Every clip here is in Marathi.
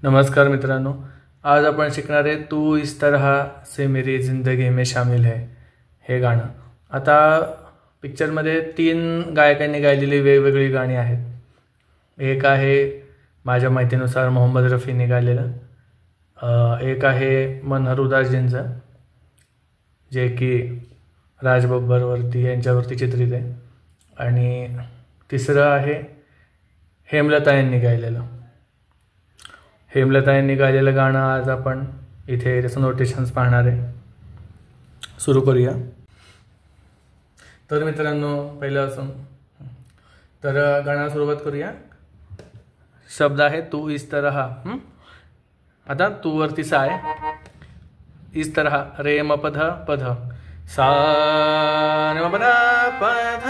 नमस्कार मित्रांनो, आज आपण शिकणार आहे तू इस तरह से मेरी जिंदगी में शामिल है हे गाणं। आता पिक्चरमध्ये 3 गायकांनी गायलेली वेगवेगळी गाणी आहेत। एक आहे माझ्या माहितीनुसार मोहम्मद रफीने गायलेलं, एक आहे मनोहर उदासजींचं जे की राज बब्बरवरती यांच्यावरती चित्रित आहे, आणि तिसरं आहे हेमलता यांनी गायलेलं। हेमलता यांनी गायलेलं गाणं आज आपण इथे त्याचं नोटेशन्स पाहणार आहे। सुरू करूया। तर मित्रांनो, पहिल्यापासून तर गाण्याला सुरुवात करूया। शब्द आहे तू इस तरह। आता तू वरती सा आहे, इस तरह रे म पध पध, सा रे म पध पध।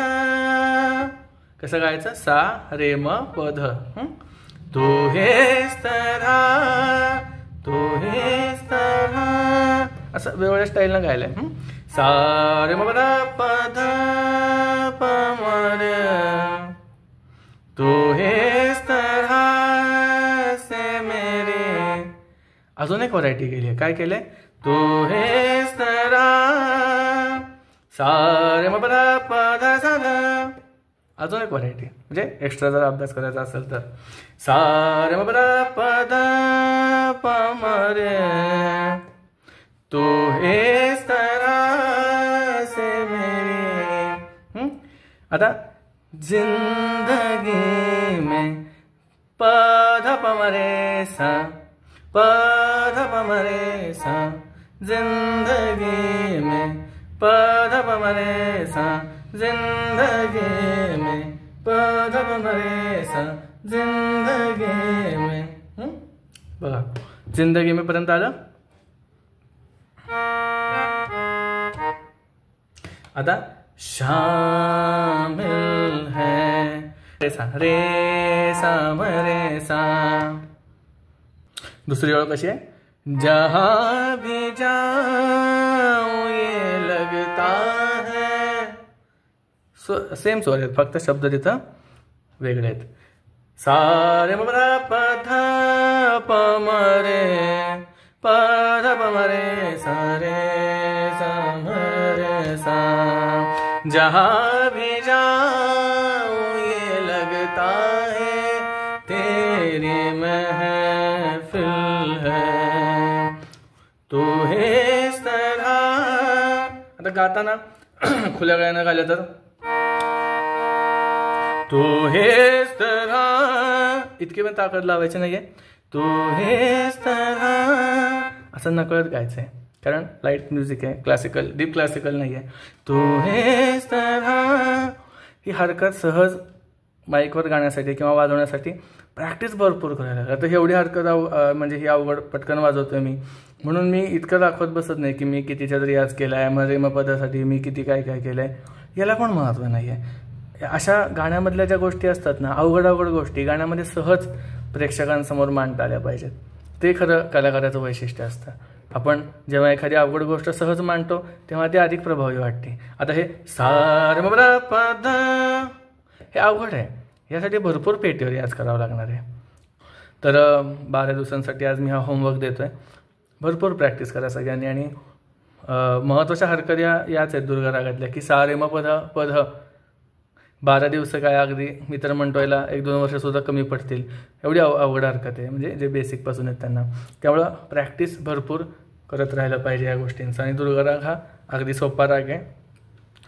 कसं गायचं? सा रे म पध। तू इस तरह, तू इस तरह, असं वेगवेगळ्या स्टाईलनं गायलंय। सा रे म पध पध प म रे, तू इस तरह से मेरे। अजून एक व्हरायटी केली आहे। काय केलंय? तू इस तरह, सा रे म पध पध सा ध। अजून एक व्हरायटी, म्हणजे एक्स्ट्रा जर अभ्यास करायचा असेल तर सा रे म पध प म रे, तू इस तरह से मेरी। आता जिंदगी में पध प म रे सा, पध प म रे सा, जिंदगी में पध प म रे सा, जिंदगी में पध प म रे सा, जिंदगी में। बघा, जिंदगी में पर्यंत आलं। आता शामिल है रे सा म रे सा। दुसरी ओळ कशी आहे? जहां भी जाऊं ये लगता है। सेम स्वर आहेत, फक्त शब्द तिथं वेगळे आहेत। सा रे म पध प म रे, पध प म रे सा रे सा म रे सा। जहां भी जाऊं ये लगता है तेरी महफिल है, तू इस तरह। आता गाताना खुल्या गायनं गायलं तर तू इस तरह, इतकी पण ताकद लावायची नाहीये। तू इस तरह असं नकळत गायचंय, कारण लाईट म्युझिक आहे, क्लासिकल, डीप क्लासिकल नाहीये। तू इस तरह ही हरकत सहज माईकवर गाण्यासाठी किंवा वाजवण्यासाठी प्रॅक्टिस भरपूर करायला लागते। आता एवढी हरकत म्हणजे ही अवघड पटकन वाजवतोय मी, म्हणून मी इतकं दाखवत बसत नाही की मी कितीच्या रियाज केलाय, रे म पदासाठी मी किती काय काय केलंय, याला पण महत्त्व नाहीये। अशा गाण्यामधल्या ज्या गोष्टी असतात ना, अवघड गोष्टी गाण्यामध्ये सहज प्रेक्षकांसमोर मांडता आल्या पाहिजेत। ते खरं कलाकाराचं वैशिष्ट्य असतं। आपण जेव्हा एखादी अवघड गोष्ट सहज मांडतो तेव्हा ती अधिक प्रभावी वाटते। आता हे सा रे म पध हे अवघड आहे, यासाठी भरपूर पेटीवर रियाज करावा लागणार आहे। तर 12 दिवसांसाठी आज मी हा होमवर्क देतोय। भरपूर प्रॅक्टिस करा सगळ्यांनी, आणि महत्त्वाच्या हरकत याच आहेत दुर्गा रागातल्या, की सा रे म पध पध। 12 दिवस काय, अगदी मी तर म्हणतो याला 1-2 वर्ष सुद्धा कमी पडतील, एवढी अवघड हरकत आहे, म्हणजे जे बेसिक पासून आहेत त्यांना। त्यामुळं प्रॅक्टिस भरपूर करत राहायला पाहिजे या गोष्टींचा। आणि दुर्गा राग हा अगदी सोपा राग आहे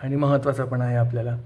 आणि महत्त्वाचा पण आहे आपल्याला।